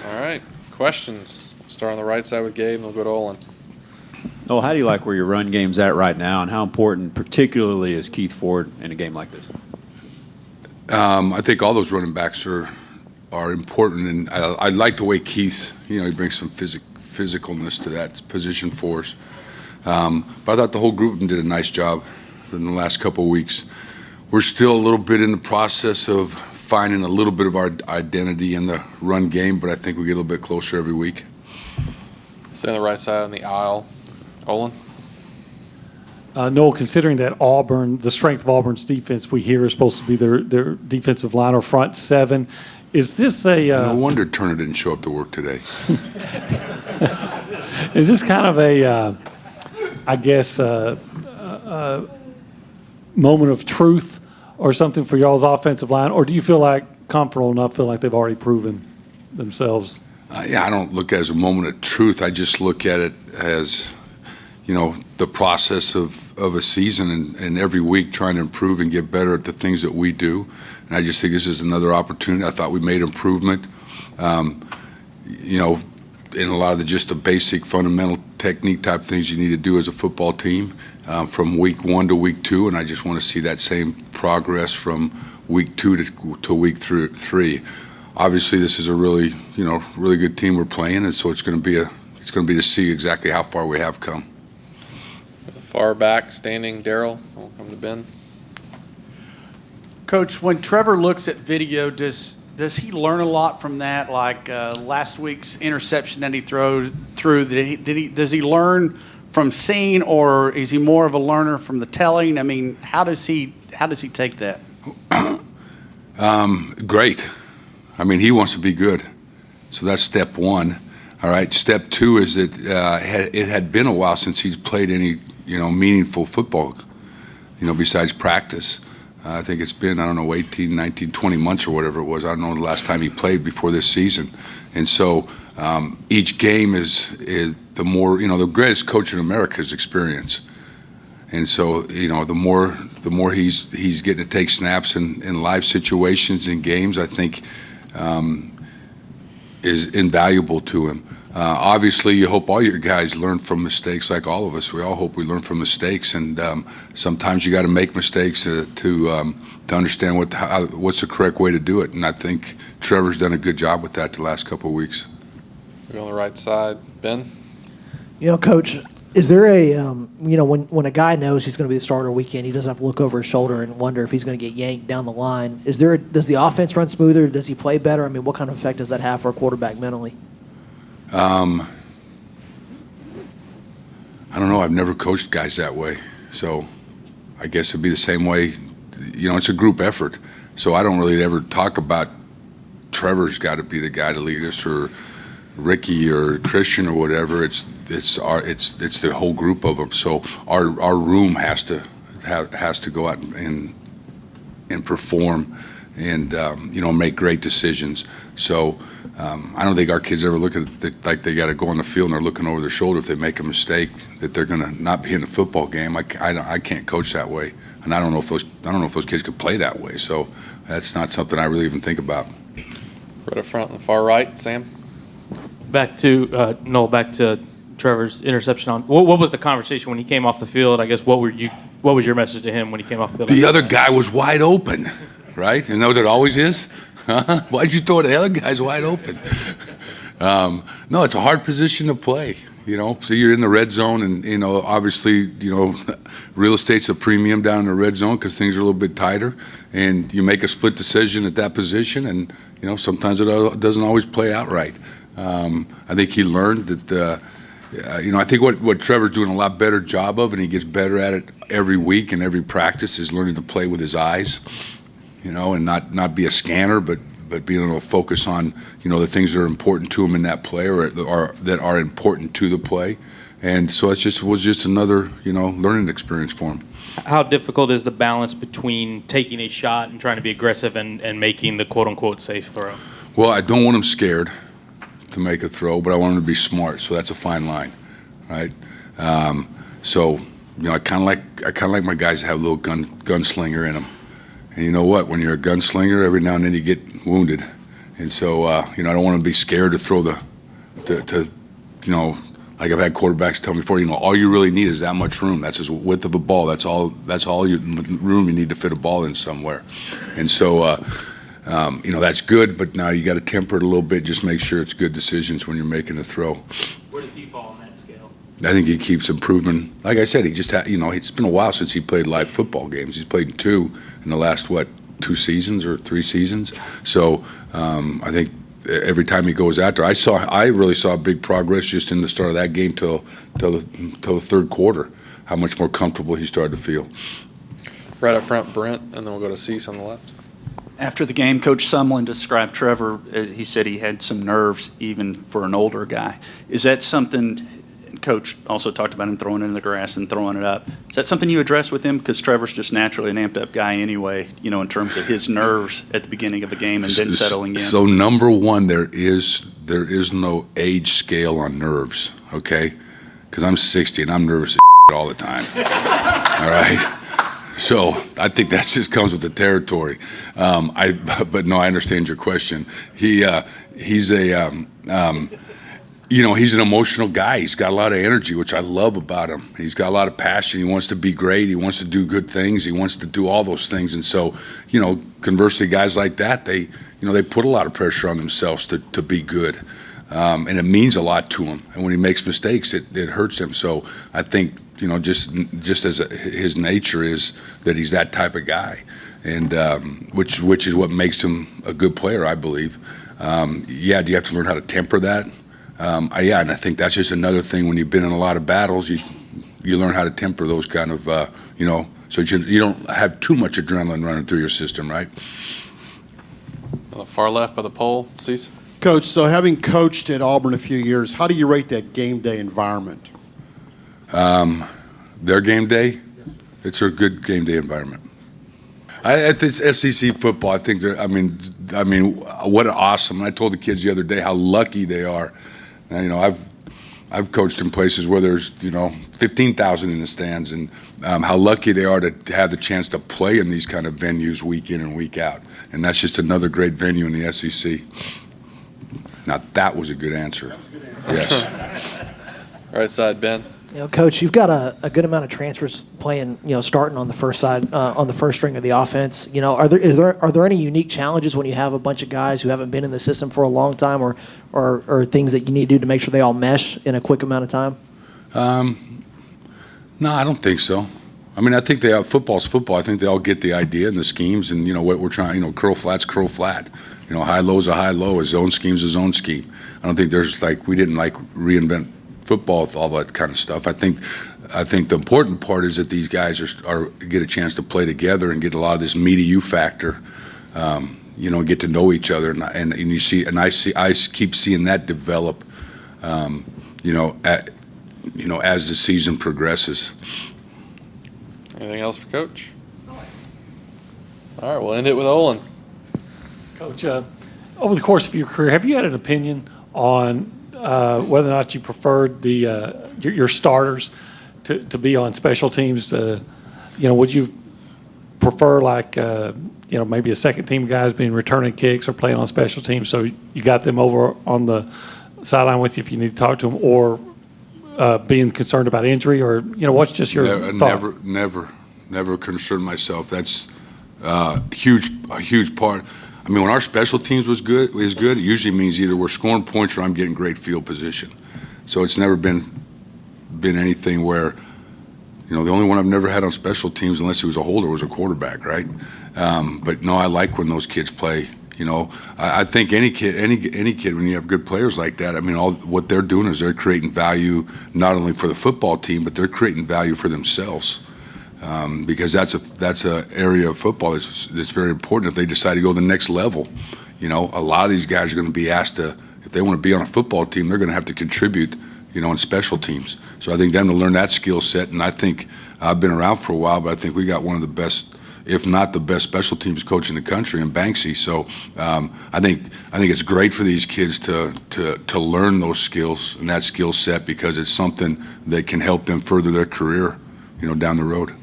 All right, questions. Start on the right side with Gabe, and we'll go to Olin. Noel, how do you like where your run game's at right now, and how important, particularly, is Keith Ford in a game like this? I think all those running backs are important, and I like the way Keith, he brings some physicalness to that position for us. But I thought the whole group of them did a nice job in the last couple of weeks. We're still a little bit in the process of finding a little bit of our identity in the run game, but I think we get a little bit closer every week. Stay on the right side on the aisle. Olin? Noel, considering that Auburn, the strength of Auburn's defense, we hear is supposed to be their defensive line or front seven, is this a... No wonder Turner didn't show up to work today. Is this kind of a, moment of truth or something for y'all's offensive line? Or do you feel comfortable enough, feel like they've already proven themselves? I don't look at it as a moment of truth. I just look at it as, the process of a season and every week trying to improve and get better at the things that we do. And I just think this is another opportunity. I thought we made improvement, in a lot of just the basic fundamental technique type things you need to do as a football team from week 1 to week 2. And I just want to see that same progress from week 2 to week 3. Obviously, this is a really good team we're playing, and so it's going to be to see exactly how far we have come. Far back, standing, Daryl. We'll come to Ben. Coach, when Trevor looks at video, does he learn a lot from that? Like last week's interception that he threw, does he learn from seeing, or is he more of a learner from the telling? I mean, how does he take that? Great. I mean, he wants to be good. So that's step 1. All right. Step 2 is that it had been a while since he's played any, meaningful football, besides practice. I think it's been, 18, 19, 20 months or whatever it was. I don't know the last time he played before this season. And so each game is the more, the greatest coach in America is experience. And so, the more he's getting to take snaps in live situations in games, I think is invaluable to him. Obviously, you hope all your guys learn from mistakes, like all of us. We all hope we learn from mistakes, and sometimes you got to make mistakes to understand what's the correct way to do it. And I think Trevor's done a good job with that the last couple of weeks. We're on the right side, Ben. Coach, is there when a guy knows he's going to be the starter weekend, he doesn't have to look over his shoulder and wonder if he's going to get yanked down the line. Does the offense run smoother? Does he play better? I mean, what kind of effect does that have for a quarterback mentally? I don't know. I've never coached guys that way. So I guess it'd be the same way. It's a group effort. So I don't really ever talk about Trevor's got to be the guy to lead us, or Ricky or Christian or whatever. It's the whole group of them. So our room has to go out and perform and make great decisions. So I don't think our kids ever look at it like they got to go on the field and they're looking over their shoulder if they make a mistake, that they're going to not be in the football game. I can't coach that way, and I don't know if those kids could play that way. So that's not something I really even think about. Right up front on the far right, Sam. Back to Noel. Back to Trevor's interception. What was the conversation when he came off the field? I guess what was your message to him when he came off the field? The other guy was wide open, right? You know what it always is. Why'd you throw the other guys wide open? No, it's a hard position to play. So you're in the red zone, and obviously, real estate's a premium down in the red zone because things are a little bit tighter, and you make a split decision at that position, and sometimes it doesn't always play out right. I think he learned that. I think what Trevor's doing a lot better job of, and he gets better at it every week and every practice, is learning to play with his eyes. And not be a scanner, but being able to focus on, the things that are important to him in that play, or that are important to the play. And so it was just another, learning experience for him. How difficult is the balance between taking a shot and trying to be aggressive and making the quote-unquote safe throw? Well, I don't want him scared to make a throw, but I want him to be smart. So that's a fine line, right? So I kind of like my guys to have a little gunslinger in them. And you know what? When you're a gunslinger, every now and then you get wounded. And so, I don't want to be scared to throw like I've had quarterbacks tell me before, all you really need is that much room. That's the width of a ball. That's all room you need to fit a ball in somewhere. And so, that's good, but now you got to temper it a little bit. Just make sure it's good decisions when you're making a throw. Where does he fall on that scale? I think he keeps improving. Like I said, he just it's been a while since he played live football games. He's played 2 in the last, 2 seasons or 3 seasons. So I think every time he goes out there, I really saw big progress just in the start of that game till the third quarter, how much more comfortable he started to feel. Right up front, Brent, and then we'll go to Cease on the left. After the game, Coach Sumlin described Trevor, he said he had some nerves even for an older guy. Is that something, Coach also talked about him throwing it in the grass and throwing it up. Is that something you address with him? Because Trevor's just naturally an amped up guy anyway, in terms of his nerves at the beginning of a game and then settling in. So number one, there is no age scale on nerves, okay? Because I'm 60 and I'm nervous as all the time, all right? So I think that just comes with the territory. But no, I understand your question. He's an emotional guy. He's got a lot of energy, which I love about him. He's got a lot of passion. He wants to be great. He wants to do good things. He wants to do all those things. And so, conversely, guys like that, they put a lot of pressure on themselves to be good. And it means a lot to him. And when he makes mistakes, it hurts him. So I think, just as his nature is that he's that type of guy, and which is what makes him a good player, I believe. Do you have to learn how to temper that? And I think that's just another thing when you've been in a lot of battles, you learn how to temper those kind of, so you don't have too much adrenaline running through your system, right? On the far left by the pole, Cease. Coach, so having coached at Auburn a few years, how do you rate that game day environment? Their game day, it's a good game day environment. It's SEC football. I think what an awesome. I told the kids the other day how lucky they are. And, I've coached in places where there's 15,000 in the stands, and how lucky they are to have the chance to play in these kind of venues week in and week out. And that's just another great venue in the SEC. Now that was a good answer. Yes. Right side, Ben. Coach, you've got a good amount of transfers playing, starting on the first side, on the first string of the offense. Are there any unique challenges when you have a bunch of guys who haven't been in the system for a long time, or things that you need to do to make sure they all mesh in a quick amount of time? No, I don't think so. I think football's football. I think they all get the idea and the schemes, and what we're trying. Curl flat's curl flat. High low's a high low. A zone scheme's a zone scheme. I don't think there's we didn't reinvent football with all that kind of stuff. I think the important part is that these guys get a chance to play together and get a lot of this me to you factor. Get to know each other, and you see, and I keep seeing that develop. As the season progresses. Anything else for Coach? All right, we'll end it with Olin. Coach, over the course of your career, have you had an opinion on whether or not you preferred your starters to be on special teams? Would you prefer maybe a second team guys being returning kicks or playing on special teams, so you got them over on the sideline with you if you need to talk to them, or being concerned about injury, or what's just your thought? Never concerned myself. That's a huge part. When our special teams is good, it usually means either we're scoring points or I'm getting great field position. So it's never been anything where, the only one I've never had on special teams, unless he was a holder, was a quarterback, right? But no, I like when those kids play. I think any kid, when you have good players like that, all what they're doing is they're creating value not only for the football team, but they're creating value for themselves. Because that's a area of football that's very important if they decide to go to the next level. A lot of these guys are going to be asked to, if they want to be on a football team, they're going to have to contribute, in special teams. So I think them to learn that skill set, and I think I've been around for a while, but I think we got one of the best, if not the best, special teams coach in the country in Banksy. So I think it's great for these kids to learn those skills and that skill set, because it's something that can help them further their career, down the road.